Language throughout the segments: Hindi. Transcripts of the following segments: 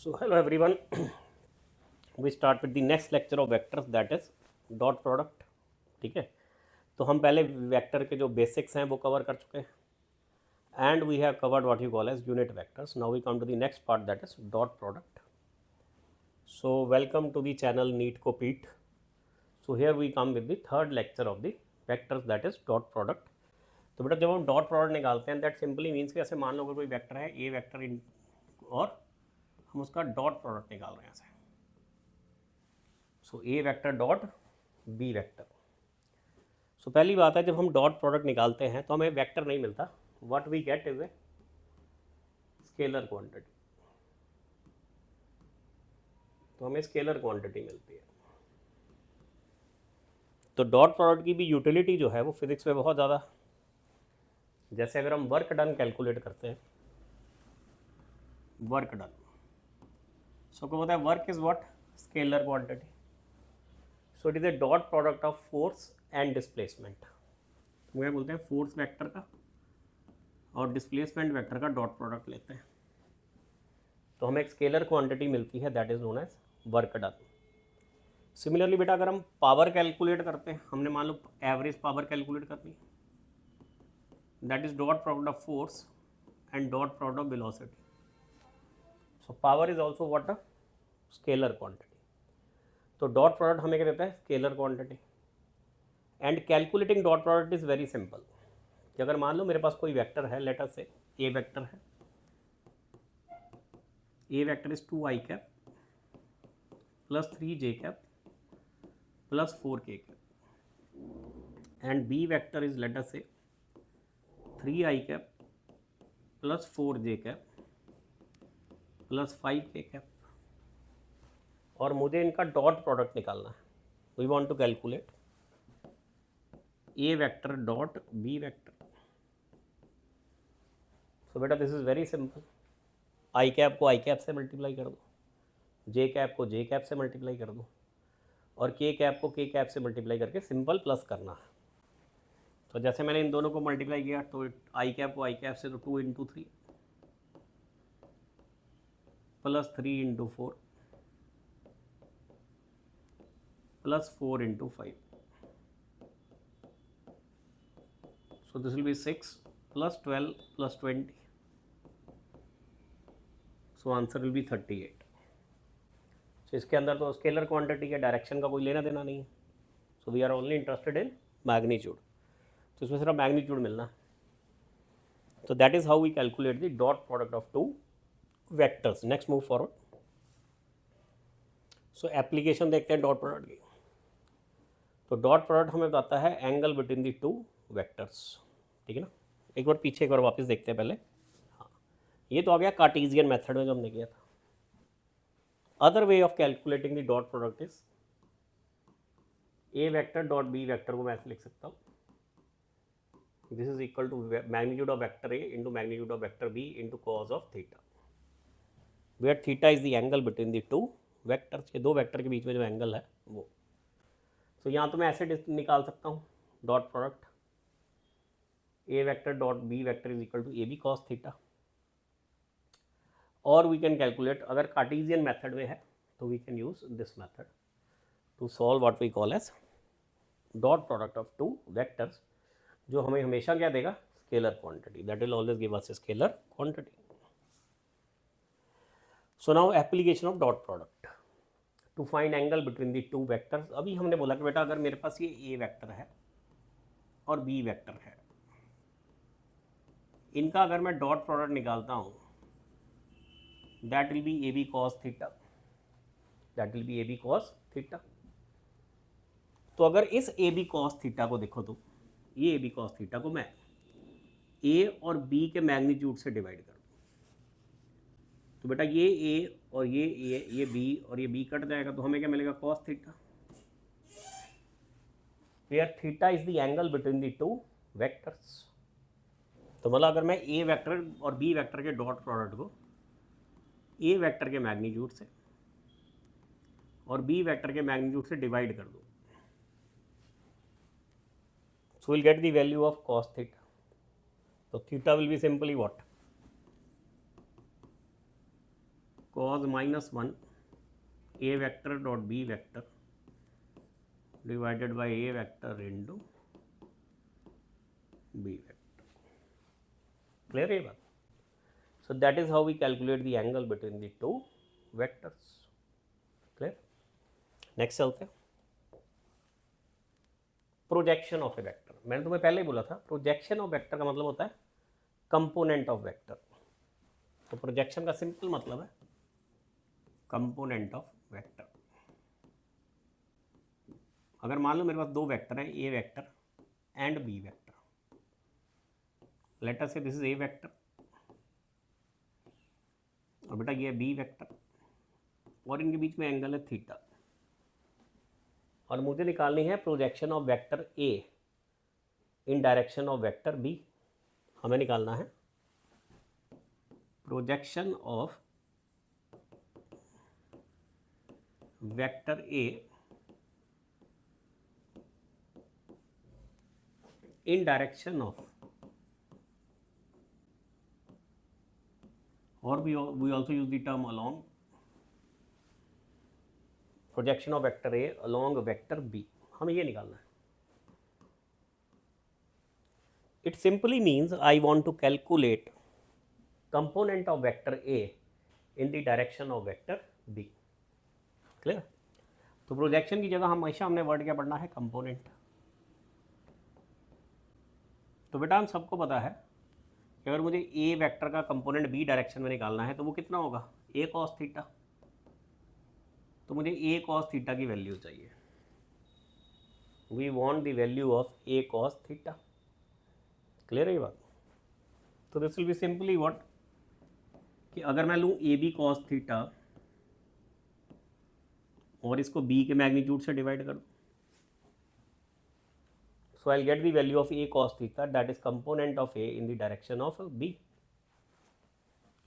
So hello everyone. We start with the next lecture of vectors, that is dot product. ठीक है, तो हम पहले वेक्टर के जो बेसिक्स हैं वो कवर कर चुके हैं and we have covered what you call as unit vectors. Now we come to the next part, that is dot product. So welcome to the channel NEET Compete. So here we come with the third lecture of the vectors, that is dot product. तो बेटा जब हम डॉट प्रोडक्ट निकालते हैं दैट सिंपली मीन्स कि ऐसे मान लो अगर कोई वेक्टर है ए वेक्टर इन और हम उसका डॉट प्रोडक्ट निकाल रहे हैं ऐसे. सो ए वेक्टर डॉट बी वेक्टर. सो पहली बात है जब हम डॉट प्रोडक्ट निकालते हैं तो हमें वेक्टर नहीं मिलता. What we get is a scalar quantity. तो हमें स्केलर क्वांटिटी मिलती है. तो डॉट प्रोडक्ट की भी यूटिलिटी जो है वो फिजिक्स में बहुत ज़्यादा. जैसे अगर हम वर्क डन कैलकुलेट करते हैं, वर्क डन, सो क्या होता है work is what scalar quantity. So it is a dot product of force and displacement. तो क्या बोलते हैं फोर्स वेक्टर का और डिस्प्लेसमेंट वेक्टर का डॉट प्रोडक्ट लेते हैं तो हमें एक स्केलर क्वांटिटी मिलती है that is known as work done. Similarly बेटा अगर हम पावर कैलकुलेट करते हैं, हमने मान लो एवरेज पावर कैलकुलेट करनी है, that is dot product of force and dot product of velocity. So power is also what a scalar quantity. तो डॉट प्रोडक्ट हमें क्या देता है scalar quantity. And calculating dot product is very simple. कि अगर मान लो मेरे पास कोई वेक्टर है, लेट अस से ए वेक्टर है, A vector is 2i cap plus 3j cap plus 4k cap and B vector is let us say 3i cap plus 4j cap plus 5k cap. और मुझे इनका डॉट प्रोडक्ट निकालना है. We want to calculate A vector dot B vector. So बेटा this is very simple. I cap को आई कैप से मल्टीप्लाई कर दो, जे कैप को जे कैप से मल्टीप्लाई कर दो और के कैप को के कैप से मल्टीप्लाई करके सिंपल प्लस करना है. तो जैसे मैंने इन दोनों को मल्टीप्लाई किया तो आई कैप को आई कैप से तो 2 × 3 plus 3 × 4 plus 4 × 5. So this will be 6 plus 12 plus 20. So answer will be 38. So इसके अंदर तो स्केलर क्वांटिटी के डायरेक्शन का कोई लेना देना नहीं है. So we are only interested in magnitude. तो इसमें सिर्फ मैग्नीट्यूड मिलना है. तो that is how we calculate the dot product of two vectors. Next move forward. So application देखते हैं डॉट प्रोडक्ट की. तो डॉट प्रोडक्ट हमें बताता है angle between the two vectors. ठीक है ना. एक बार पीछे एक बार वापस देखते हैं पहले. हाँ, ये तो आ गया कार्टेशियन मेथड में जो हमने किया था. Other way of calculating the dot product is A vector dot B vector को मैं ऐसे लिख सकता हूँ. This is equal to magnitude of vector A into magnitude of vector B into cos of theta, where theta is the angle between the two vectors. ये दो वेक्टर के बीच में जो एंगल है वो. तो यहाँ तो मैं ऐसे निकाल सकता हूँ dot product A vector dot B vector is equal to A B cos theta. और वी कैन कैलकुलेट, अगर कार्टेशियन मेथड में है तो we can use this method to solve what we call as dot product of two vectors, जो हमें हमेशा क्या देगा scalar quantity. That will always give us scalar quantity. So now application of dot product to find angle between the two vectors. अभी हमने बोला कि बेटा अगर मेरे पास ये ए वेक्टर है और बी वेक्टर है, इनका अगर मैं डॉट प्रोडक्ट निकालता हूँ that will be A B cos theta. That will be A B cos theta. तो अगर इस ए बी कॉस थीटा को देखो तो ये ए बी कॉस थीटा को मैं ए और बी के मैग्नीट्यूड से डिवाइड कर दूँ तो बेटा ये ए और ये बी और ये बी कट जाएगा तो हमें क्या मिलेगा cos theta, where theta is the angle between the two vectors. तो मतलब अगर मैं ए वेक्टर और बी वेक्टर के डॉट प्रोडक्ट को ए वेक्टर के मैग्नीट्यूड से और बी वेक्टर के मैग्नीट्यूड से डिवाइड कर दूँ so will get the value of cos theta. तो theta will be simply what cos -1 a vector dot b vector divided by a vector into b vector. Clear है बात? So that is how we calculate the angle between the two vectors. Clear? Next चलते हैं, प्रोजेक्शन ऑफ ए वेक्टर. मैंने तुम्हें पहले ही बोला था प्रोजेक्शन ऑफ वेक्टर का मतलब होता है कंपोनेंट ऑफ वेक्टर. तो प्रोजेक्शन का सिंपल मतलब है कंपोनेंट ऑफ वेक्टर. अगर मान लो मेरे पास दो वेक्टर है, A vector and B vector. Let us say this is A vector और बेटा ये बी वेक्टर और इनके बीच में एंगल है थीटा. और मुझे निकालनी है projection of vector A in direction of vector B. हमें निकालना है projection of vector A in direction of, और we also use the term along, projection of vector A along vector B. हमें ये निकालना है. It simply means I want to calculate component of vector A in the direction of vector B. Clear? तो प्रोजेक्शन की जगह हमेशा हमने वर्ड क्या पढ़ना है, कंपोनेंट. तो बेटा हम सबको पता है कि अगर मुझे ए वेक्टर का कंपोनेंट बी डायरेक्शन में निकालना है तो वो कितना होगा, ए कॉस थीटा. तो मुझे ए कॉस थीटा की वैल्यू चाहिए. We want the value of A cos theta. Clear है ये बात? तो this will be simply what, कि अगर मैं लूँ ए बी कॉस थीटा और इसको बी के मैग्नीट्यूड से डिवाइड कर दूँ, so I'll get the value of a cos theta that is component of a in the direction of b.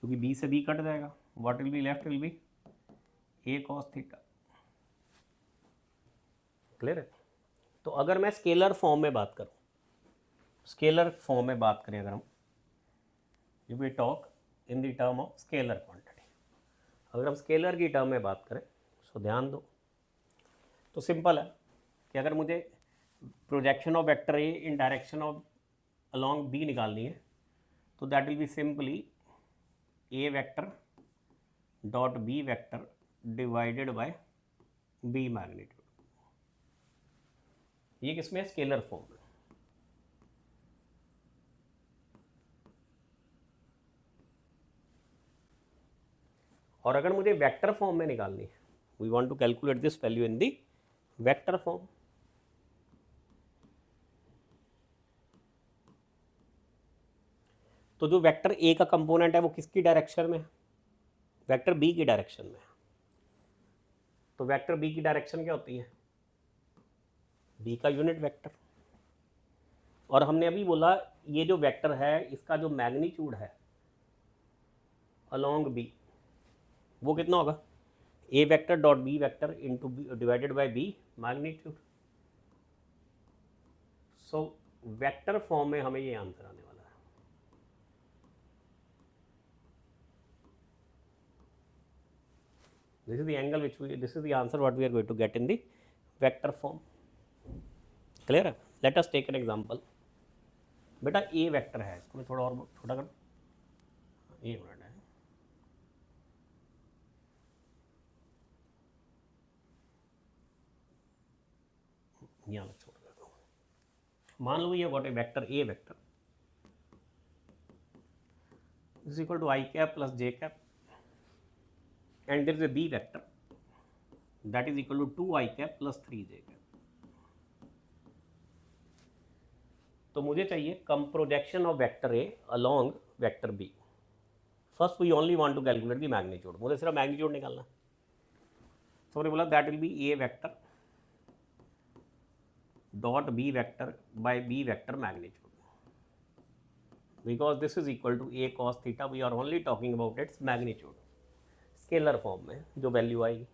क्योंकि b से b कट जाएगा, what will be left will be a cos theta. Clear है? तो अगर मैं स्केलर फॉर्म में बात करूं, स्केलर फॉर्म में बात करें अगर हम, you we talk in the term of scalar quantity. अगर हम स्केलर की टर्म में बात करें सो ध्यान दो, तो सिंपल है कि अगर मुझे projection of vector A in direction of along B निकालनी है तो that will be simply A vector dot B vector divided by B magnitude. ये किसमें, स्केलर फॉर्म में. और अगर मुझे वेक्टर फॉर्म में निकालनी है, we want to calculate this value in the vector form. तो जो वेक्टर ए का कंपोनेंट है वो किसकी डायरेक्शन में है, वेक्टर बी की डायरेक्शन में है. तो वेक्टर बी की डायरेक्शन क्या होती है, बी का यूनिट वेक्टर. और हमने अभी बोला ये जो वेक्टर है इसका जो मैग्नीट्यूड है अलोंग बी वो कितना होगा, A vector dot B vector into divided by B magnitude. So vector form में हमें ये आंसर आने वाला है. This is the angle which this is the answer what we are going to get in the vector form. Clear है? Let us take an example. बेटा a वेक्टर है, इसको मैं थोड़ा और छोटा कर, ये मिनट है, यहाँ मैं छोड़ देता हूँ. मान लो ये what A vector a vector is equal to I cap plus J cap and there is a b vector that is equal to 2 I cap plus 3 j cap. तो मुझे चाहिए कम projection of vector A along vector B. First we only want to calculate the magnitude, मुझे सिर्फ मैग्नीट्यूड निकालना. तो मैंने बोला that will be A vector dot B vector by B vector magnitude. Because this is equal to A cos theta, we are only talking about its magnitude scalar form में जो वैल्यू आएगी.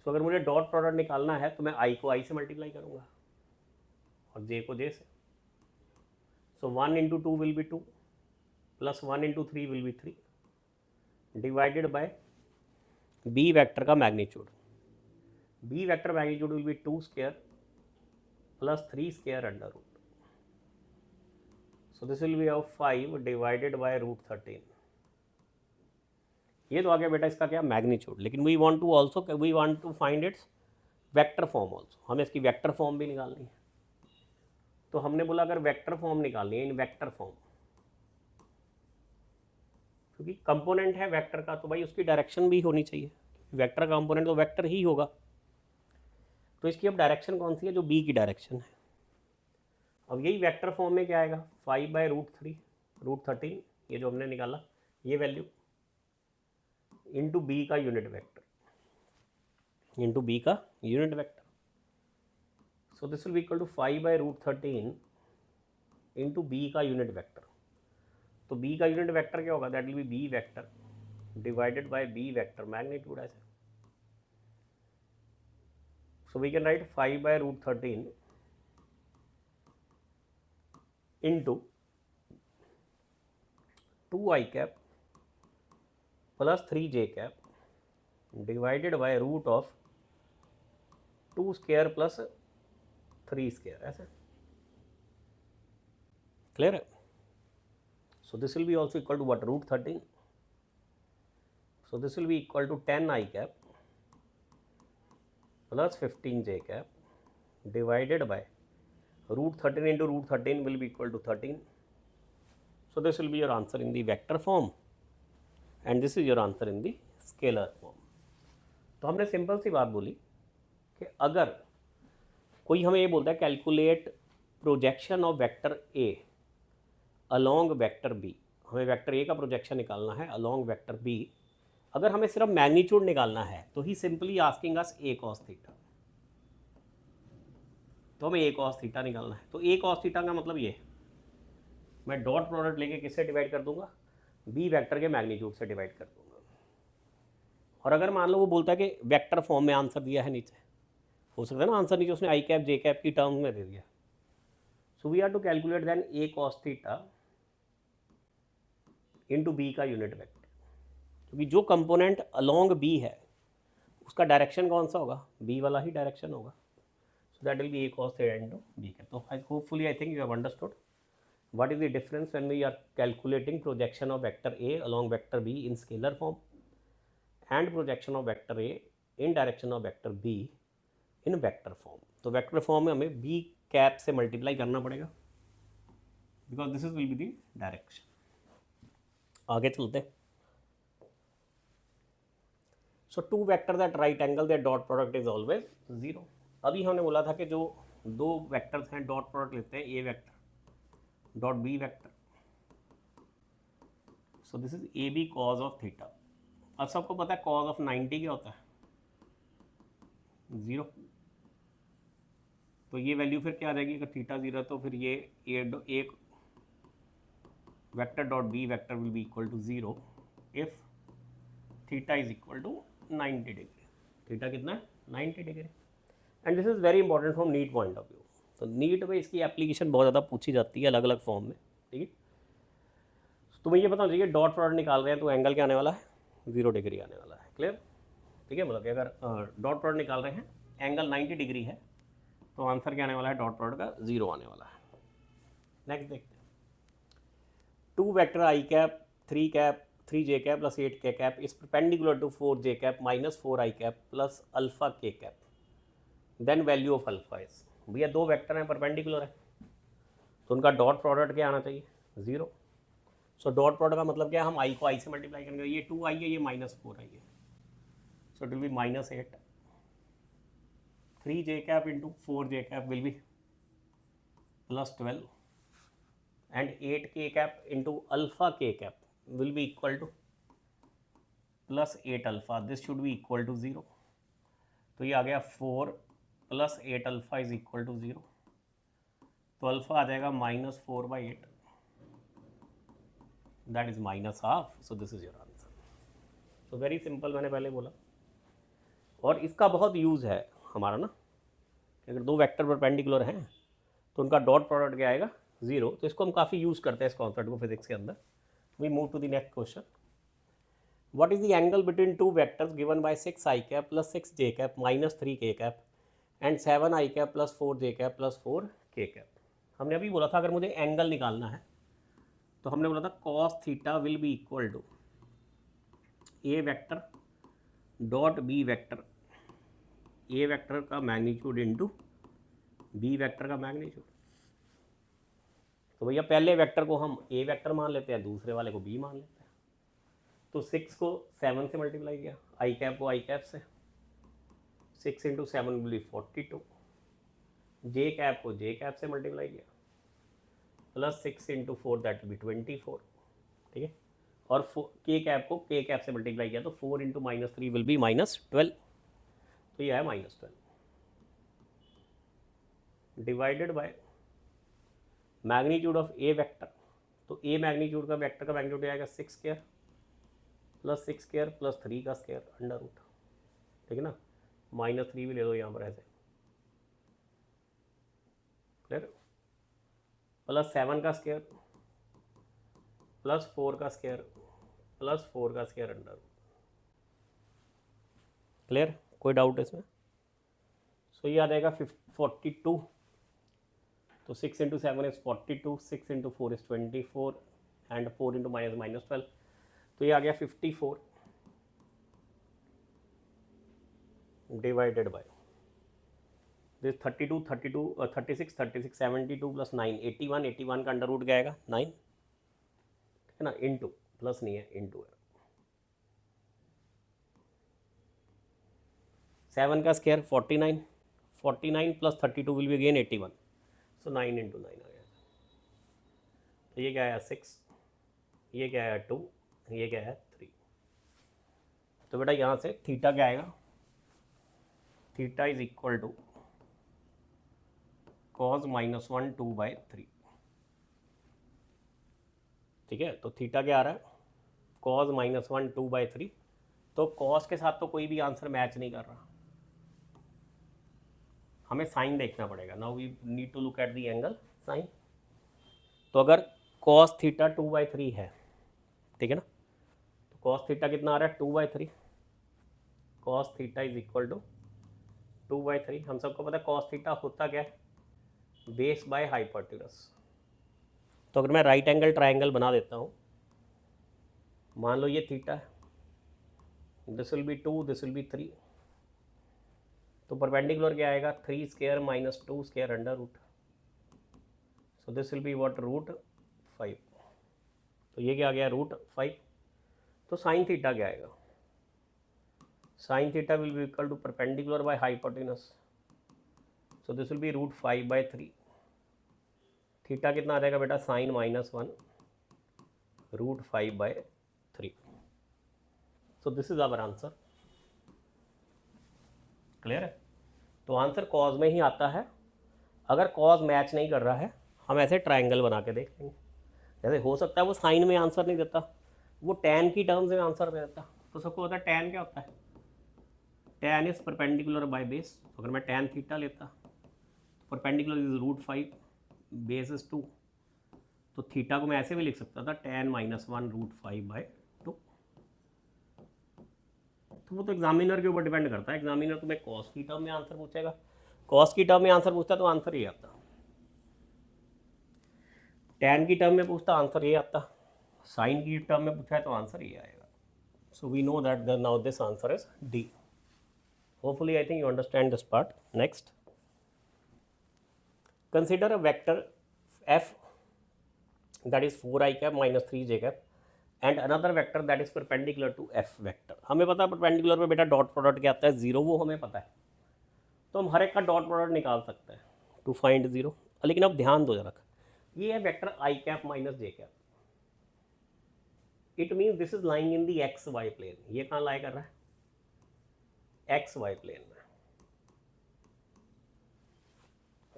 तो अगर मुझे डॉट प्रोडक्ट निकालना है तो मैं आई को आई से मल्टीप्लाई करूंगा और जे को जे से. So 1 into 2 will be 2 plus 1 into 3 will be 3 divided by B vector का magnitude. B vector magnitude will be 2 square plus 3 square under root. So this will be of 5 divided by root 13. ये तो आ गया बेटा इसका क्या मैग्नीट्यूड. लेकिन we want to find its vector form also. हमें इसकी वेक्टर फॉर्म भी निकालनी है. तो हमने बोला अगर वेक्टर फॉर्म निकालनी है इन वेक्टर फॉर्म, क्योंकि कंपोनेंट है वेक्टर का तो भाई उसकी डायरेक्शन भी होनी चाहिए. वेक्टर का कंपोनेंट तो वेक्टर ही होगा. तो इसकी अब डायरेक्शन कौन सी है? जो बी की डायरेक्शन है. अब यही वेक्टर फॉर्म में क्या आएगा? 5/√3 ये जो हमने निकाला ये वैल्यू इंटू बी का यूनिट वेक्टर, इंटू बी का unit vector. So this will be equal to 5/√13 into B का यूनिट वेक्टर. तो बी का यूनिट वेक्टर क्या होगा? That will be B vector divided by B vector magnitude ऐसे. So we can write 5/√13 into 2i cap plus 3j cap divided by root of 2 square plus 3 square ऐसे. clear है? So this will be also equal to what? √13. So this will be equal to 10i cap plus 15j cap divided by √13 into √13 will be equal to 13. So this will be your answer in the vector form and this is your answer in the scalar form. तो हमने सिंपल सी बात बोली कि अगर कोई हमें ये बोलता है calculate projection of vector A along vector B, हमें वेक्टर ए का प्रोजेक्शन निकालना है अलोंग वेक्टर बी. अगर हमें सिर्फ मैग्नीट्यूड निकालना है तो ही सिंपली आस्किंग अस ए कॉस थीटा. तो हमें ए कॉस थीटा निकालना है. तो ए कॉस थीटा का मतलब ये मैं डॉट प्रोडक्ट लेके किससे डिवाइड कर दूंगा? बी वेक्टर के मैग्नीट्यूड से डिवाइड कर दूंगा. और अगर मान लो वो बोलता है कि वेक्टर फॉर्म में आंसर दिया है नीचे, हो सकता है ना आंसर नीचे उसने आई कैप जे कैप की टर्म में दे दिया. So we are to calculate then A cos theta into B का यूनिट वेक्टर, क्योंकि जो कंपोनेंट अलोंग बी है उसका डायरेक्शन कौन सा होगा? बी वाला ही डायरेक्शन होगा. So that will be a cos theta into b cap. So hopefully I think you have understood what is the difference when we are calculating projection of vector A along vector B in scalar form and projection of vector A in direction of vector B in vector form. तो vector form में हमें b cap से multiply करना पड़ेगा because this will be the direction. आगे चलते हैं. So two vectors at right angle their dot product is always 0. अभी हमने बोला था कि जो दो वेक्टर्स हैं डॉट प्रोडक्ट लेते हैं A vector dot B vector. So this is A B cos of theta. अब सबको पता है कॉज ऑफ 90 क्या होता है? 0. तो ये वैल्यू फिर क्या आ जाएगी? अगर थीटा 0 तो फिर ये A vector dot B vector will be equal to 0 if theta is equal to 90 degree. Theta कितना है? 90 degree. And this is very important from NEET point of view. तो नीट में इसकी एप्लीकेशन बहुत ज़्यादा पूछी जाती है अलग अलग फॉर्म में. ठीक है, तुम्हें ये पता चाहिए डॉट प्रोडक्ट निकाल रहे हैं तो एंगल क्या आने वाला है? 0 डिग्री आने वाला है. क्लियर? ठीक है, मतलब कि अगर डॉट प्रोडक्ट निकाल रहे हैं एंगल 90 डिग्री है तो आंसर क्या आने वाला है? डॉट प्रोडक्ट का 0 आने वाला है. नेक्स्ट देखते हैं. 2 vector I cap 3 cap 3j cap plus 8k cap is perpendicular to 4j cap minus 4i cap plus alpha k cap. Then value of alpha is. भैया दो वेक्टर हैं परपेंडिकुलर है तो उनका डॉट प्रोडक्ट क्या आना चाहिए? 0. सो डॉट प्रोडक्ट का मतलब क्या है? हम आई को आई से मल्टीप्लाई करेंगे. ये 2i है, ये -4i है. So it will be -8. 3j cap into 4j cap will be +12 and 8k cap into alpha k cap will be equal to +8 alpha. This should be equal to 0. तो ये आ गया 4 + 8 अल्फा इज इक्वल टू 0. तो अल्फा आ जाएगा -4/8, that is -1/2. So this is your answer. तो वेरी सिंपल, मैंने पहले बोला. और इसका बहुत यूज़ है हमारा ना, अगर दो वेक्टर परपेंडिकुलर हैं तो उनका डॉट प्रोडक्ट क्या आएगा? 0. तो इसको हम काफ़ी यूज़ करते हैं इस कॉन्सेप्ट को फिजिक्स के अंदर. We move to the next question. What is the angle between two vectors given by 6 I cap plus 6 J cap minus 3 K cap and 7 I cap plus 4 J cap plus 4 K cap. हमने अभी बोला था अगर मुझे एंगल निकालना है तो हमने बोला था cos theta will be equal to A vector dot B vector, A vector का मैग्नीट्यूड इनटू बी वेक्टर का मैग्नीट्यूड। तो भैया पहले वेक्टर को हम ए वेक्टर मान लेते हैं, दूसरे वाले को बी मान लेते हैं। तो 6 को 7 से मल्टीप्लाई किया, आई कैप को आई कैप से, 6 into 7 will B 42, J cap को जे कैप से मल्टीप्लाई किया, plus 6 into 4 that will B 24, ठीक है। और के कैप को के कैप से मल्टीप्लाई किया तो 4 इंटू -3 विल बी -12, तो ये है -12 divided by magnitude of A vector. तो ए मैग्नीट्यूड का वेक्टर का मैग्नीट्यूड आएगा 6 स्क्वायर प्लस 6 स्क्वायर प्लस 3 का स्क्वायर अंडर रूट, ठीक है ना। -3 भी ले दो यहाँ पर ऐसे, क्लियर, प्लस 7 का स्क्वायर प्लस 4 का स्क्वायर प्लस 4 का स्क्वायर अंडर रूट, क्लियर, कोई डाउट इसमें। सो ये आ जाएगा 42, तो 6 into 7 is 42, 6 into 4 is 24 and 4 into -12, तो ये आ गया 54 डिवाइडेड बाय दिस 32, 36, 36, 72 प्लस 9 81, 81 का अंडर रूट क्या आएगा 9, ठीक है ना, इंटू, प्लस नहीं है इंटू है, 7 का square 49, 49 plus 32 will be again 81, so 9 into 9 आ गया। तो ये क्या आया 6, ये क्या आया 2, ये क्या है 3। तो बेटा यहाँ से थीटा क्या आएगा, theta is equal to cos -1 2/3, ठीक है। तो थीटा क्या आ रहा है, cos -1 2/3। तो cos के साथ तो कोई भी आंसर मैच नहीं कर रहा, हमें साइन देखना पड़ेगा। Now we need to look at the angle sine. तो अगर cos थीटा 2/3 है, ठीक है ना, तो cos थीटा कितना आ रहा है 2/3, cos theta is equal to 2/3। हम सबको पता है cos थीटा होता क्या है, बेस बाय हाइपोटेनस। तो अगर मैं राइट एंगल ट्राइंगल बना देता हूँ, मान लो ये थीटा है, this will be 2, this will be 3, तो परपेंडिकुलर क्या आएगा 3 square minus 2 square under root, so this will be what √5। तो ये क्या आ गया √5। तो साइन थीटा क्या आएगा, sine theta will be equal to perpendicular by hypotenuse, so this will be √5/3। Theta कितना आ जाएगा बेटा sine -1 √5/3। So this is our answer, clear है। तो आंसर कॉज में ही आता है। अगर कॉज मैच नहीं कर रहा है हम ऐसे ट्रायंगल बना के देख लेंगे। जैसे हो सकता है वो साइन में आंसर नहीं देता, वो टैन की टर्म्स में आंसर दे देता। तो सबको पता है टैन क्या होता है, tan is perpendicular by base. अगर मैं टैन थीटा लेता तो परपेंडिकुलर इज √5, बेस इज 2, तो थीटा को मैं ऐसे भी लिख सकता था टैन -1 √5/2। तो वो तो एग्जामिनर के ऊपर डिपेंड करता है, एग्जामिनर तुम्हें कॉस की टर्म में आंसर पूछेगा, कॉस की टर्म में आंसर पूछता तो आंसर ये आता, टैन की टर्म में पूछता आंसर ये आता, साइन की टर्म में पूछा है तो आंसर ये आएगा। So we know that now this answer is D. Hopefully I think you understand this part. Next, consider a vector f that is 4i cap minus 3j cap and another vector that is perpendicular to f vector। हमें पता है परपेंडिकुलर पे बेटा डॉट प्रोडक्ट क्या आता है 0, वो हमें पता है, तो हम हर एक का डॉट प्रोडक्ट निकाल सकते हैं टू फाइंड 0। लेकिन अब ध्यान दो जरा, ये है vector i cap minus J cap, it means this is lying in the X Y plane. ये कहाँ लाई कर रहा है एक्स वाई प्लेन में।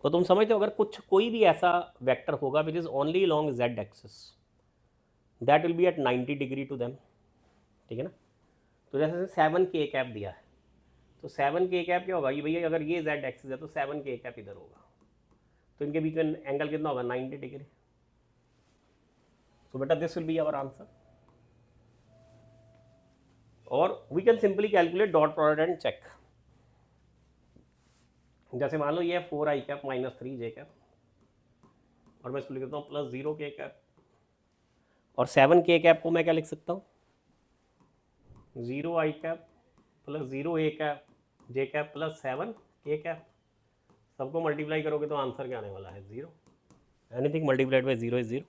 तो तुम समझते हो अगर कुछ कोई भी ऐसा वेक्टर होगा which is only long z axis, that will be at 90 degree to them, ठीक है ना। तो जैसे 7k कैप दिया है, तो 7k कैप क्या होगा, ये भैया अगर ये z एक्सिस है तो 7k कैप इधर होगा, तो इनके बीच में एंगल कितना होगा 90 डिग्री। सो बेटा this will be our answer. और we can simply calculate dot product and check. जैसे मान लो ये 4i cap minus 3j cap, और मैं इसको लिख देता हूँ प्लस 0k कैप, और 7k कैप को मैं क्या लिख सकता हूँ, 0i cap plus 0a cap j cap plus 7k cap. सबको मल्टीप्लाई करोगे तो आंसर क्या आने वाला है, 0। Anything multiplied by 0 is 0।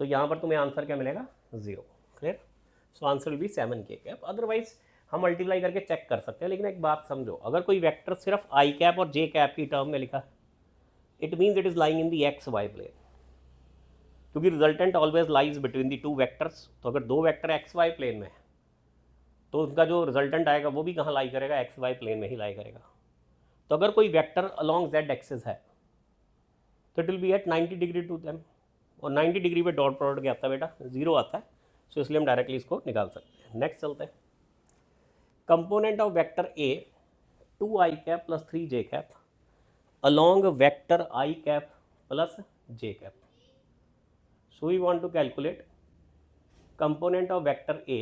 सो यहाँ पर तुम्हें आंसर क्या मिलेगा, 0। Clear. So answer will be 7k cap. Otherwise हम मल्टीप्लाई करके चेक कर सकते हैं, लेकिन एक बात समझो, अगर कोई वेक्टर सिर्फ आई कैप और जे कैप की टर्म में लिखा, it means it is lying in the X Y plane, क्योंकि resultant always lies between the two vectors. तो अगर दो वेक्टर एक्स वाई प्लेन में है तो उनका जो रिजल्टेंट आएगा वो भी कहाँ लाई करेगा, एक्स वाई प्लेन में ही लाई करेगा। तो अगर कोई वेक्टर अलॉन्ग जेड एक्सिस है तो it will be at 90 degree to them, और 90 डिग्री पे डॉट प्रोडक्ट क्या आता है बेटा, 0 आता है। सो इसलिए हम डायरेक्टली इसको निकाल सकते हैं। नेक्स्ट चलते हैं, component of vector A 2i cap plus 3j cap along vector i cap plus j cap. So we want to calculate component of vector A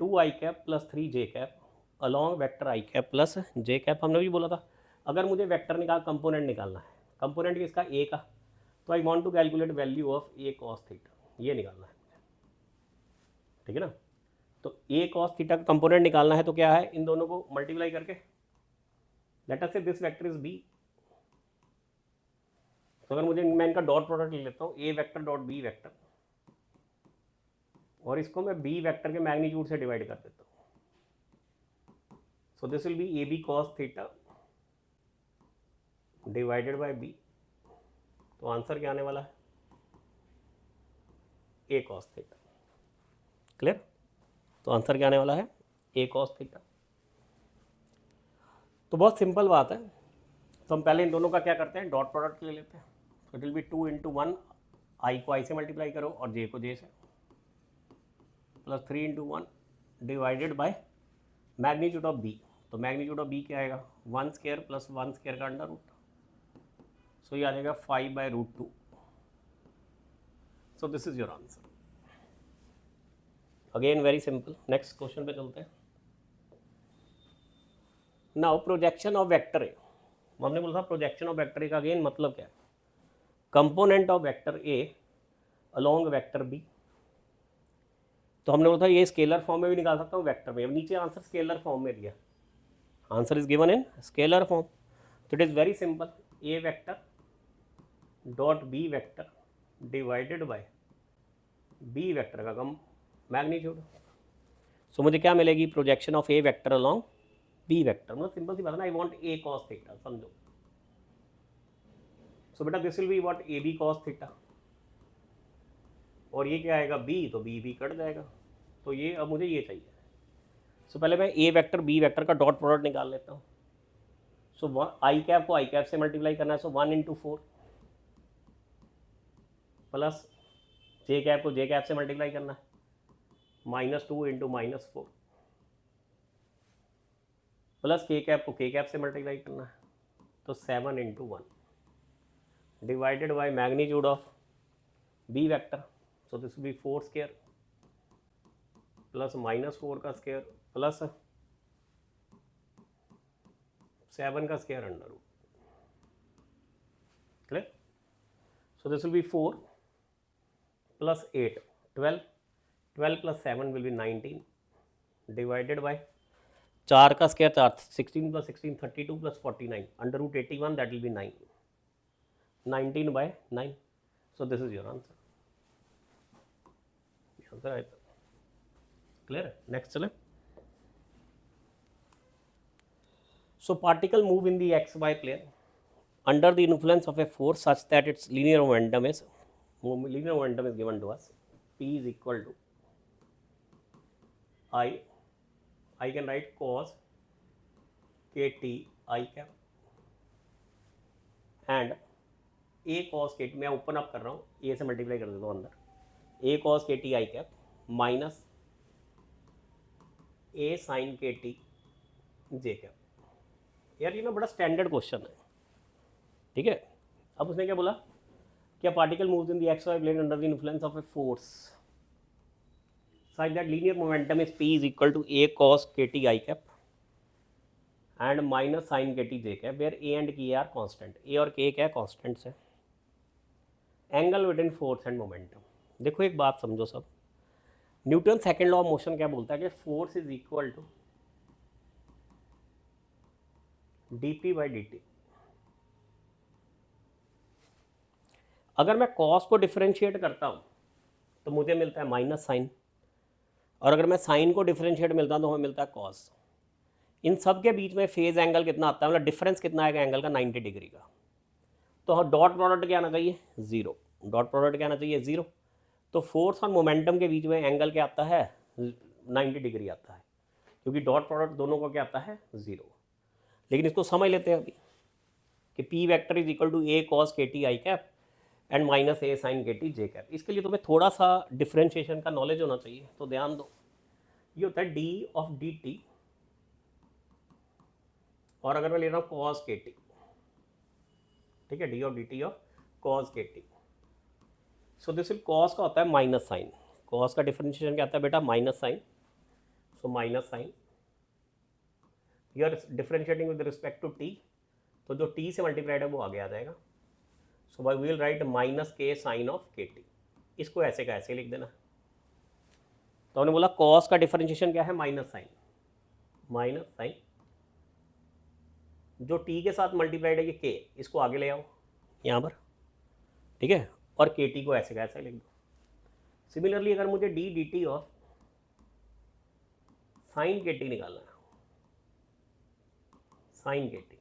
2i cap plus 3j cap along vector i cap plus j cap. हमने भी बोला था अगर मुझे वेक्टर कंपोनेंट निकालना है, कंपोनेंट किसका, ए का, तो I want to calculate value of A cos theta, ये निकालना है, ठीक है ना। तो ए कॉस थीटा का कंपोनेंट निकालना है, तो क्या है, इन दोनों को मल्टीप्लाई करके, late us say this vector is B. तो अगर मुझे, मैं इनका डॉट प्रोडक्ट ले लेता हूँ, A vector dot B vector, और इसको मैं बी वेक्टर के मैग्नीट्यूड से डिवाइड कर देता हूँ। So this will be A B cos theta divided by B. तो आंसर क्या आने वाला है, ए कॉस थीटा। क्लियर। तो आंसर क्या आने वाला है, ए कॉस थीटा। तो बहुत सिंपल बात है। तो हम पहले इन दोनों का क्या करते हैं, डॉट प्रोडक्ट ले लेते हैं। तो इट विल बी 2 × 1, आई को आई से मल्टीप्लाई करो और जे को जे से, plus 3 × 1 divided by magnitude of B. तो मैग्नीट्यूड ऑफ बी क्या आएगा, 1 स्क्वायर प्लस 1 स्क्वायर का अंडर रूट। सो ये आ जाएगा 5/√2। So this is your answer. Again very simple. Next question पे चलते हैं। Now projection of vector A, हमने बोला था प्रोजेक्शन ऑफ वेक्टर ए का अगेन मतलब क्या है, component of vector A along vector B. तो हमने बोला था ये स्केलर फॉर्म में भी निकाल सकता हूँ, वेक्टर में। अब नीचे आंसर स्केलर फॉर्म में दिया, answer is given in scalar form. तो it is very simple, A vector dot B vector divided by B vector का कम मैग्नीट्यूड। सो मुझे क्या मिलेगी, projection of A vector along B vector. मतलब सिंपल सी बात है ना, I want A cos theta, समझो। सो बेटा this will be what, A B cos theta, और ये क्या आएगा, बी, तो बी कट जाएगा। तो ये अब मुझे ये चाहिए। सो पहले मैं ए वेक्टर बी वेक्टर का डॉट प्रोडक्ट निकाल लेता हूँ। सो आई कैप को आई कैप से मल्टीप्लाई करना है, सो 1 × 4 प्लस जे कैप को जे कैप से मल्टीप्लाई करना है, -2 × -4 प्लस के कैप को के कैप से मल्टीप्लाई करना है, तो 7 × 1 divided by magnitude of B vector. So this will be 4 square plus -4 का स्क्वायर प्लस 7 का square under root. Clear. So this will be 4 plus 8 12, 12 plus 7 will be 19 divided by 4 का square 4, 16 plus 16 32 plus 49 under root 81, that will be 9, 19/9। So this is your answer. Answer आया। क्लियर है। नेक्स्ट चले। So particle move in the X Y plane under the influence of a force such that its linear momentum is given to us, P is equal to I can write cos kt I cap and a cos kt, मैं ओपन अप कर रहा हूँ, a से मल्टीप्लाई कर देता हूँ अंदर, a cos kt I cap minus a sin kt j cap। यार ये ना बड़ा स्टैंडर्ड क्वेश्चन है, ठीक है। अब उसने क्या बोला, क्या particle moves in the X Y plane under the influence of a force such that linear momentum is p is equal to a cos kt I cap and minus sin kt j cap, where a and k are constant. a और k क्या constants है. Angle between force and momentum. देखो एक बात समझो सब, Newton second law of motion क्या बोलता है कि force is equal to dp by dt. अगर मैं कॉस को डिफरेंशिएट करता हूँ तो मुझे मिलता है माइनस साइन, और अगर मैं साइन को डिफरेंशिएट मिलता हूँ तो हमें मिलता है कॉस. इन सब के बीच में फेज एंगल कितना आता है, मतलब डिफरेंस कितना आएगा एंगल का, 90 डिग्री का. तो डॉट प्रोडक्ट क्या आना चाहिए, जीरो. डॉट प्रोडक्ट क्या आना चाहिए, जीरो. तो फोर्स और मोमेंटम के बीच में एंगल क्या आता है, 90 डिग्री आता है, क्योंकि डॉट प्रोडक्ट दोनों को क्या आता है, जीरो. लेकिन इसको समझ लेते हैं अभी कि P vector is equal to A cos K T i cap and minus A sine K T j cap. इसके लिए तुम्हें थोड़ा सा डिफरेंशिएशन का नॉलेज होना चाहिए, तो ध्यान दो. ये होता है डी ऑफ डी टी, और अगर मैं ले रहा हूँ कॉस के टी, ठीक है, D of D T of cos K T. So this will, cos का होता है माइनस साइन. कॉस का डिफरेंशिएशन क्या आता है बेटा, minus sine. So minus sine, you are differentiating with respect to T, तो जो टी से मल्टीप्लाइड है वो आगे आ जाएगा. So we will write minus K sine of K T. इसको ऐसे का ऐसे लिख देना. तो हमने बोला कॉस का डिफरेंशिएशन क्या है, माइनस साइन. माइनस साइन जो टी के साथ मल्टीप्लाइड है ये के, इसको आगे ले आओ यहाँ पर, ठीक है, और के टी को ऐसे का ऐसे लिख दो. सिमिलरली अगर मुझे D D T of sine K T निकालना है, साइन के टी,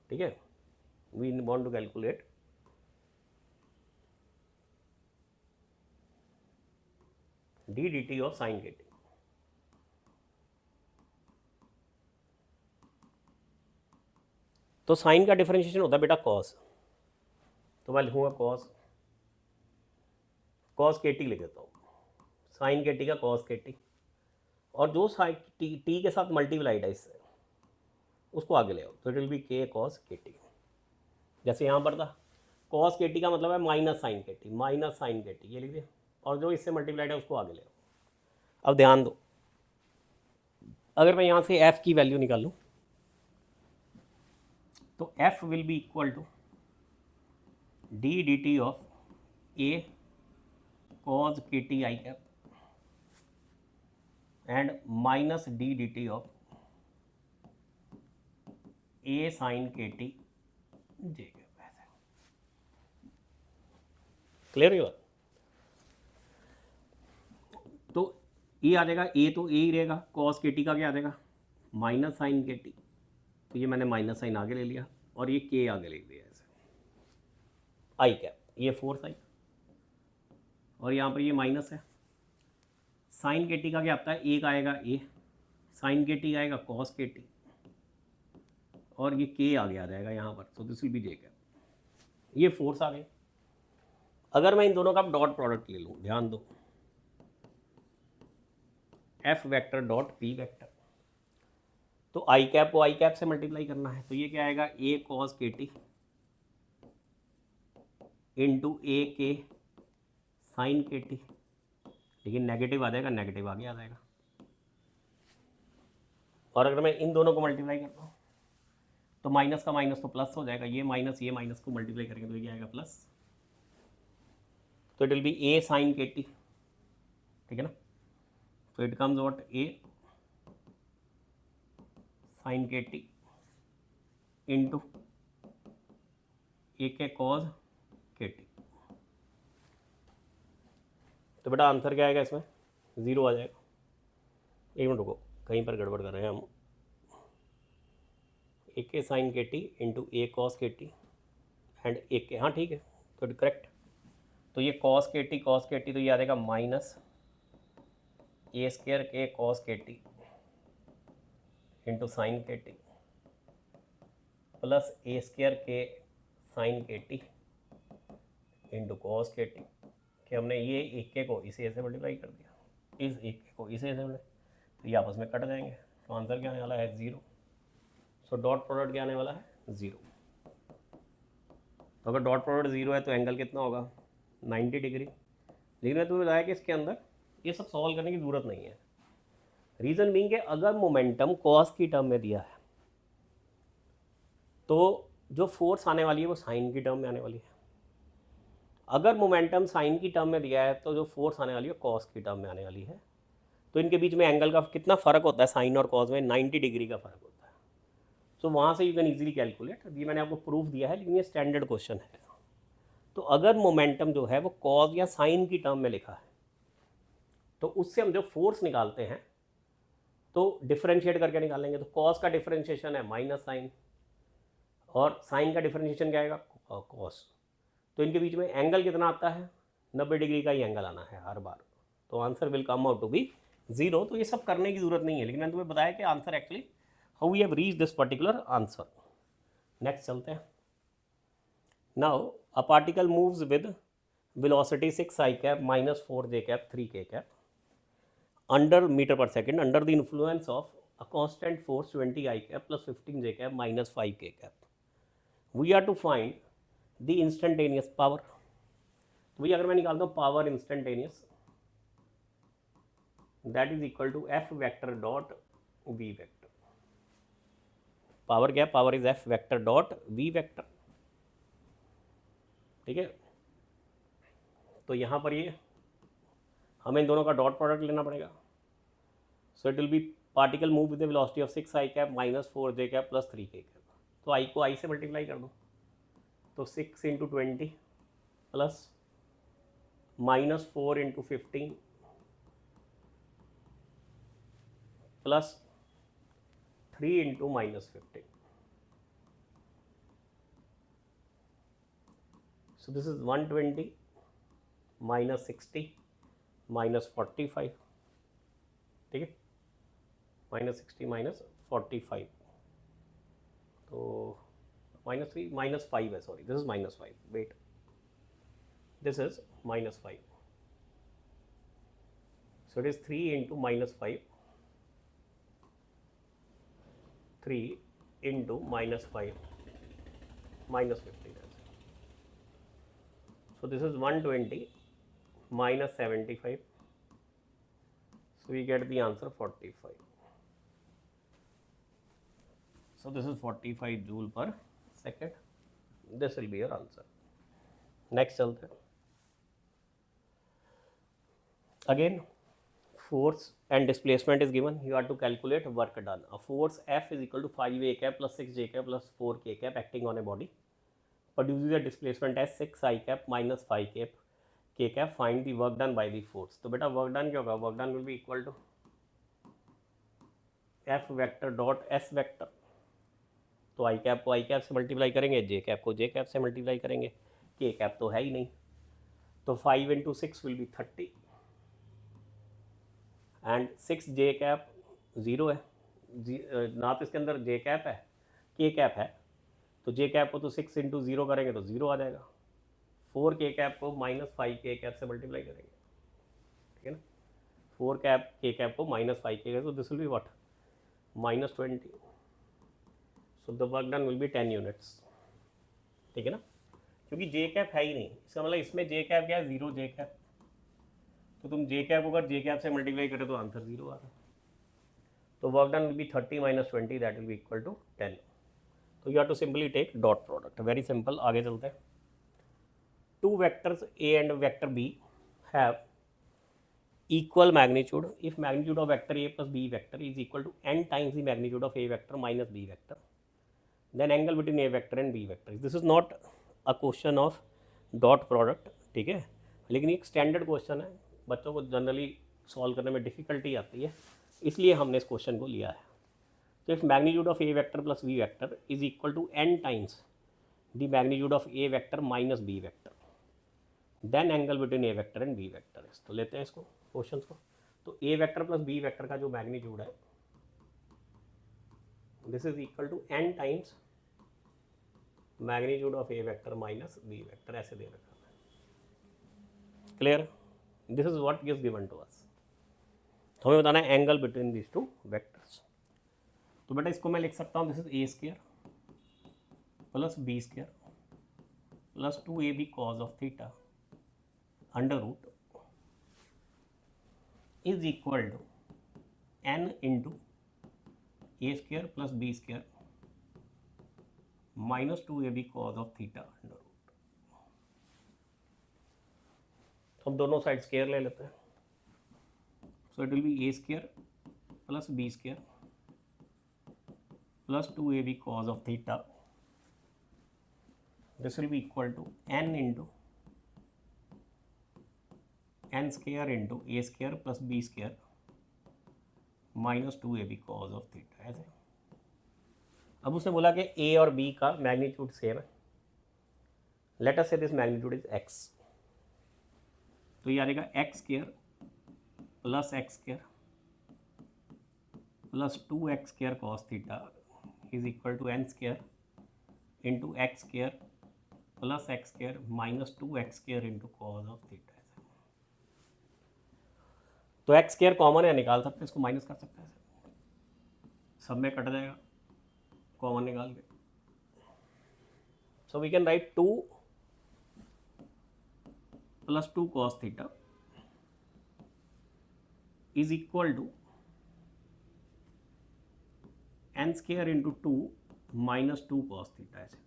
ठीक है, we want to calculate D D T of sine K T. तो साइन का डिफरेंशिएशन होता है बेटा कॉस, तो मैं लिखूंगा कॉस, कॉस के टी लिख देता हूँ, साइन के टी का कॉस के टी, और जो साइन टी के साथ मल्टीप्लाइड है इससे उसको आगे ले आओ, तो इट विल बी के कॉस के टी. जैसे यहाँ पर था कॉस के टी का मतलब है minus sign K T, minus sign K T ये लिख दिया, और जो इससे मल्टीप्लाइड है उसको आगे ले आओ. अब ध्यान दो, अगर मैं यहाँ से f की वैल्यू निकालूँ तो f will be equal to D D T of A cos K T i cap and minus D D T of A sine K T j cap. Clear हुआ. तो ये आ जाएगा, ए तो ए ही रहेगा, कॉस के टी का क्या आ जाएगा, माइनस साइन के टी, तो ये मैंने माइनस साइन आगे ले लिया और ये के आगे ले दिया ऐसे, आई कैप, ये फोर्स आई, और यहाँ पर ये माइनस है. साइन के टी का क्या आता है, एक आएगा ए, साइन के टी आएगा कॉस के टी, और ये के आगे आ जाएगा यहाँ पर, तो this will be J cap. ये फोर्स आ गई. अगर मैं इन दोनों का डॉट प्रोडक्ट ले लूँ, ध्यान दो, F vector dot P vector, तो आई कैप को आई कैप से मल्टीप्लाई करना है, तो ये क्या आएगा, ए cos K T into A के साइन के टी, लेकिन नेगेटिव आ जाएगा, नेगेटिव आगे आ जाएगा. और अगर मैं इन दोनों को मल्टीप्लाई करता हूँ तो माइनस का माइनस तो प्लस हो जाएगा, ये माइनस को मल्टीप्लाई करेंगे तो ये आएगा प्लस, तो it will be A sine K T, ठीक है ना. तो it comes what, A sine K T into A K cos K T. तो बेटा आंसर क्या आएगा इसमें, ज़ीरो आ जाएगा. एक मिनट रुको, कहीं पर गड़बड़ कर रहे हैं हम. ए के sign K T into A cos K T and ए के, हाँ ठीक है, तो करेक्ट. तो ये कॉस के टी तो ये आ जाएगा माइनस ए स्क्वायर के cos K T into sine K T plus ए स्क्वायर के sign K T into cos K T, कि हमने ये एक के को इसे ऐसे मल्टीप्लाई कर दिया, इस एक के को इसे ऐसे मल्टीप्लाई, तो ये आपस में कट जाएंगे, तो आंसर क्या आने वाला है, ज़ीरो. सो डॉट प्रोडक्ट क्या आने वाला है, ज़ीरो. तो अगर डॉट प्रोडक्ट ज़ीरो है तो एंगल कितना होगा, 90 डिग्री. लेकिन मैं तुम्हें बताया कि इसके अंदर ये सब सॉल्व करने की ज़रूरत नहीं है। रीज़न बीइंग कि अगर मोमेंटम कॉस की टर्म में दिया है तो जो फोर्स आने वाली है वो साइन की टर्म में आने वाली है। अगर मोमेंटम साइन की टर्म में दिया है तो जो फोर्स आने वाली है कॉस की टर्म में आने वाली है। तो इनके बीच में एंगल का कितना फ़र्क होता है, साइन और कॉस में 90 डिग्री का फ़र्क होता है। सो वहाँ से यू कैन ईजिली कैलकुलेट। ये मैंने आपको प्रूफ दिया है, लेकिन ये स्टैंडर्ड क्वेश्चन है। तो अगर मोमेंटम जो है वो कॉस या साइन की टर्म में लिखा है तो उससे हम जो फोर्स निकालते हैं तो डिफरेंशिएट करके निकालेंगे। तो कॉस का डिफरेंशिएशन है माइनस साइन और साइन का डिफरेंशिएशन क्या आएगा, कॉस। तो इनके बीच में एंगल कितना आता है, 90 डिग्री का ही एंगल आना है हर बार। तो answer will come out to be 0। तो ये सब करने की ज़रूरत नहीं है, लेकिन मैंने तुम्हें बताया कि answer actually how we have reach this particular answer. Next चलते हैं। Now a particle moves with velocity 6 I cap minus 4 j cap 3 k cap under meter per second under the influence of a constant force 20 I cap plus 15 j cap minus 5 k cap. We are to find the instantaneous power. तो भैया अगर मैं निकालता हूँ power instantaneous, that is equal to F vector dot V vector. Power क्या है, power is F vector dot V vector. ठीक है, तो यहाँ पर ये हमें इन दोनों का डॉट प्रोडक्ट लेना पड़ेगा। सो it will B particle move with velocity of 6 I cap minus 4 J cap plus 3 K cap. तो आई को आई से मल्टीप्लाई कर दो, तो 6 into 20 plus minus 4 into 15 plus 3 into minus 15। So this is 120 minus 60 minus 45। ठीक है, माइनस 60 माइनस 45, तो माइनस 3 माइनस 5 है, sorry this is minus 5, wait this is minus 5। So it is 3 into minus 5, 3 into minus 5 minus 15। So this is 120 minus 75. So we get the answer 45. So this is 45 joule per second. This will be your answer. Next चलते हैं. Again, force and displacement is given. You have to calculate work done. A force F is equal to 5 A cap plus 6 J cap plus 4 K cap acting on a body produces a displacement as 6 I cap minus 5 cap K cap. Find the work done by the force. तो बेटा work done क्या होगा, work done will be equal to F vector dot S vector. तो I cap को I cap से मल्टीप्लाई करेंगे, J cap को J cap से मल्टीप्लाई करेंगे, K cap तो है ही नहीं, तो 5 into 6 will be 30 and 6 J cap 0 है ना, तो इसके अंदर J cap है, K cap है, तो J cap को तो 6 इंटू 0 करेंगे तो 0 आ जाएगा। 4 K cap को माइनस 5 K cap से मल्टीप्लाई करेंगे, ठीक है ना, 4 K cap को माइनस 5 K cap, तो this will be what minus 20। So the work done will B 10 units. ठीक है ना, क्योंकि J cap है ही नहीं, इसका मतलब इसमें J cap क्या है, 0 J cap। तो तुम J cap को अगर J cap से मल्टीप्लाई करो तो आंसर 0 आ रहा है। तो work done will be 30 minus 20, that will be equal to 10। तो you have to simply take dot product, very simple. आगे चलते हैं। Two vectors A and vector B have equal magnitude if magnitude of vector A plus B vector is equal to n times the magnitude of A vector minus B vector, then angle between A vector and B vector. This is not a question of dot product, ठीक है, लेकिन एक स्टैंडर्ड क्वेश्चन है, बच्चों को जनरली सॉल्व करने में डिफिकल्टी आती है, इसलिए हमने इस क्वेश्चन को लिया है। तो if magnitude of A vector plus B vector is equal to n times the magnitude of A vector minus B vector, then angle between A vector and B vector. तो लेते हैं इसको क्वेश्चन को। तो A vector plus B vector का जो मैग्नीट्यूड है this is equal to n times magnitude of A vector minus B vector, ऐसे दे रखा है। Clear, this is what is given to us. हमें बताना है angle between this two vectors. तो बेटा इसको मैं लिख सकता हूँ, this is A square plus B square plus 2AB cos of theta under root is equal to N into A square plus B square minus 2ab cos of theta under root. हम दोनों साइड स्क्वायर ले लेते हैं। So it will be A square plus B square plus 2ab cos of theta. This will be equal to n into n square into a square plus b square minus 2ab cos of theta. ऐसे अब उसने बोला कि a और b का मैग्नीट्यूड सेम है। Let us say this magnitude is x, तो ये आ जाएगा x square plus x square plus 2x square cos theta is equal to N square into x square plus x square minus 2x square into cos of theta. तो एक्स स्क्वायर कॉमन है, निकाल सकते हैं, इसको माइनस कर सकते हैं, सब में कट जाएगा कॉमन निकाल के। So we can write 2 plus 2 cos theta is equal to N square into 2 minus 2 cos theta. ऐसे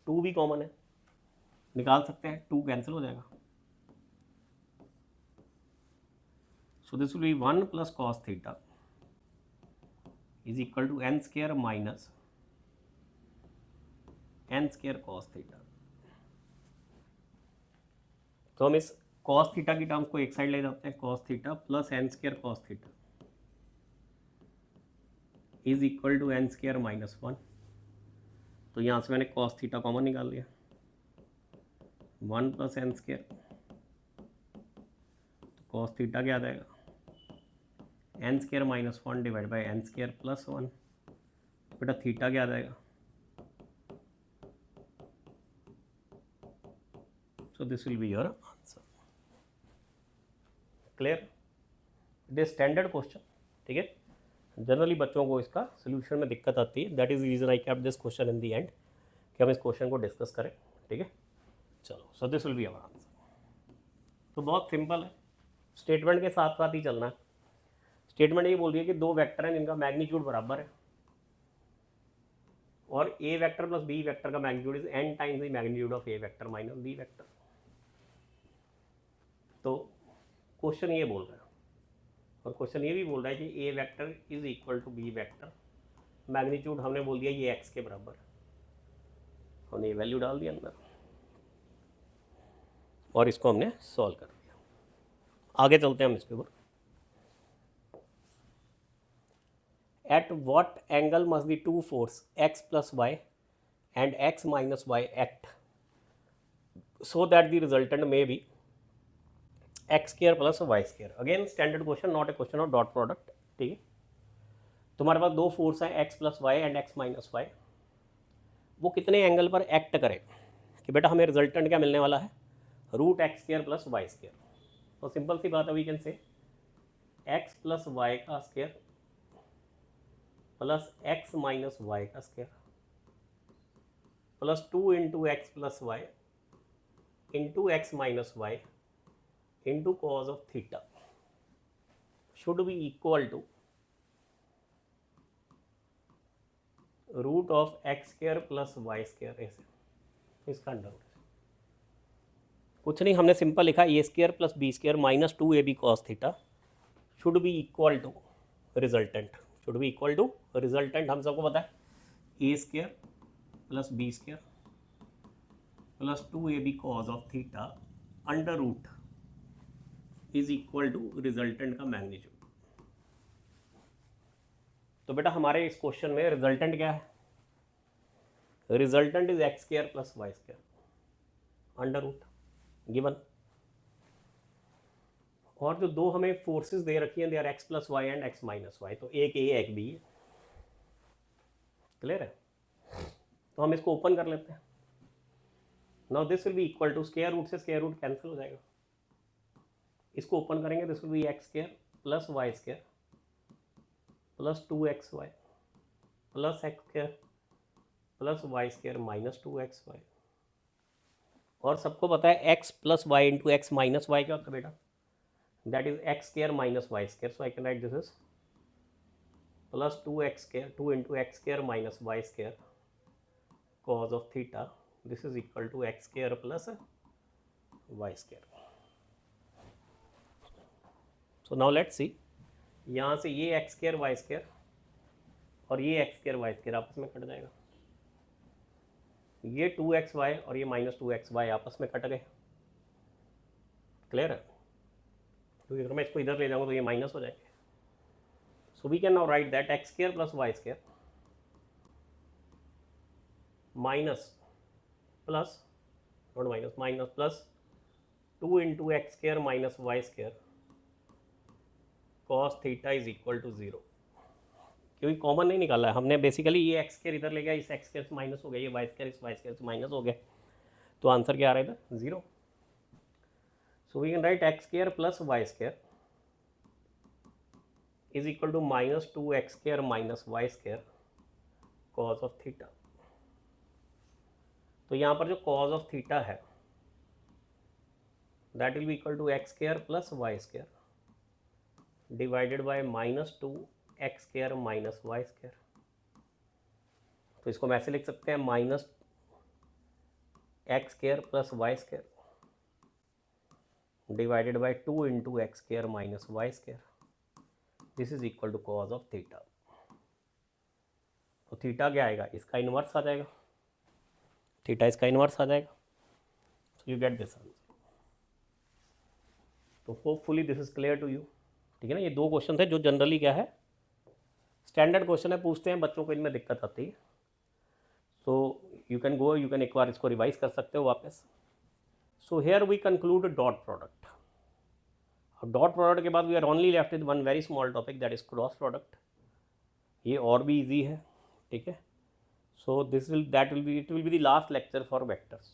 2 भी कॉमन है, निकाल सकते हैं, 2 कैंसिल हो जाएगा। So this will be 1 plus cos theta is equal to n square minus n square cos theta। तो हम इस cos theta की टर्म्स को एक साइड ले जाते हैं, cos theta plus n square cos theta is equal to n square minus 1। तो यहाँ से मैंने cos theta कॉमन निकाल लिया, 1 plus n square, तो cos theta क्या आ जाएगा, N square minus 1 divide by N square plus 1। बेटा थीटा क्या आ जाएगा, so this will be your answer. Clear? It is standard question, ठीक है। जनरली बच्चों को इसका सोल्यूशन में दिक्कत आती है, that is reason I kept this question in the end कि हम इस क्वेश्चन को डिस्कस करें, ठीक है। चलो, so this will be our answer. तो बहुत सिंपल है, स्टेटमेंट के साथ साथ ही चलना है। स्टेटमेंट ये बोल रही है कि दो वेक्टर हैं जिनका मैग्नीट्यूड बराबर है और A vector plus B vector का magnitude is n times the magnitude of A vector minus B vector. तो क्वेश्चन ये बोल रहा है, और क्वेश्चन ये भी बोल रहा है कि A vector is equal to B vector, magnitude हमने बोल दिया ये x के बराबर है, हमने ये वैल्यू डाल दिया अंदर और इसको हमने सॉल्व कर दिया। आगे चलते हैं हम इसके ऊपर। At what angle must the two force x plus y and x minus y act so that the resultant may be x square plus y square? Again standard question, not a question of dot product, ठीक है। तुम्हारे पास दो फोर्स हैं x plus y and x minus y, वो कितने एंगल पर एक्ट करें कि बेटा हमें रिजल्टेंट क्या मिलने वाला है, root X square plus Y square. तो सिंपल सी बात है, we can say X plus Y का square plus X minus Y का square plus 2 into X plus Y into x minus Y into cos of theta should be equal to root of X square plus Y square. ऐसे इसका अंडर कुछ नहीं, हमने सिंपल लिखा A square plus B square minus 2ab cos theta should be equal to resultant, should be equal to resultant. हम सबको पता है a square plus B square plus 2ab cos of theta under root is equal to resultant का मैग्नीट्यूड। तो बेटा हमारे इस क्वेश्चन में रिजल्टेंट क्या है, resultant is x square plus Y square under root given, और जो दो हमें फोर्सेस दे रखी हैं they are x plus y and x minus y, तो एक ए एक बी है। क्लियर है? तो हम इसको ओपन कर लेते हैं। Now this will be equal to square root से स्क्वायर रूट कैंसिल हो जाएगा, इसको ओपन करेंगे, this will be x square plus Y square plus 2xy plus x square plus Y square minus 2xy और सबको पता है x plus Y into x minus y क्या होता है बेटा, that is x square minus y square. So I can write this is plus 2x square 2 into x square minus y square cos of theta. This is equal to x square plus y square. So now let's see, यहाँ से ये x square y square और ये x square y square आपस में कट जाएगा. ये 2xy और ये माइनस 2xy आपस में कट गए. क्लियर है? क्योंकि अगर मैं इसको इधर ले जाऊँगा तो ये माइनस हो जाएंगे. So we can now write that x square plus y square minus plus not minus minus plus 2 into x square minus y square cos theta is equal to 0. क्योंकि कॉमन नहीं निकाला है हमने, बेसिकली ये एक्स स्केयर इधर ले गया, इस एक्स स्केयर से माइनस हो गया, ये वाई स्केयर इस वाई स्केयर से माइनस हो गया, तो आंसर क्या आ रहा है इधर 0. So we can write x square plus y square is equal to minus 2 x square minus y square cos of theta. तो यहाँ पर जो कॉज ऑफ थीटा है that will be equal to x square plus y square divided by minus 2 x square minus y square. तो इसको हम ऐसे लिख सकते हैं minus x square plus y square divided by 2 into x square minus y square. This is equal to cos of theta. तो थीटा क्या आएगा, इसका इन्वर्स आ जाएगा, थीटा इसका इन्वर्स आ जाएगा. So you get this answer. तो hopefully this is clear to you. ठीक है ना, ये दो क्वेश्चन थे जो जनरली क्या है स्टैंडर्ड क्वेश्चन है, पूछते हैं बच्चों को, इनमें दिक्कत आती है. So you can go, you can एक बार इसको रिवाइज कर सकते हो वापस. So here we conclude dot product. अब डॉट प्रोडक्ट के बाद we are only left with one very small topic that is cross product. ये और भी ईजी है. ठीक है. So this will that will be it will be the last lecture for vectors.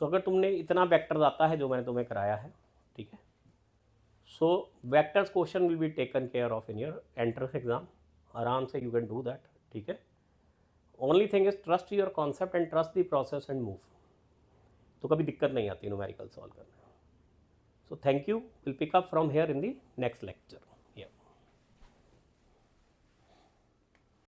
सो अगर तुमने इतना वेक्टर्स आता है जो मैंने तुम्हें कराया है, ठीक है, so vectors question will be taken care of in your entrance exam. आराम से यू कैन डू दैट. ठीक है. Only thing is trust your concept and trust the process and move. तो कभी दिक्कत नहीं आती न्यूमेरिकल सॉल्व करने. So thank you. Will pick up from here in the next lecture.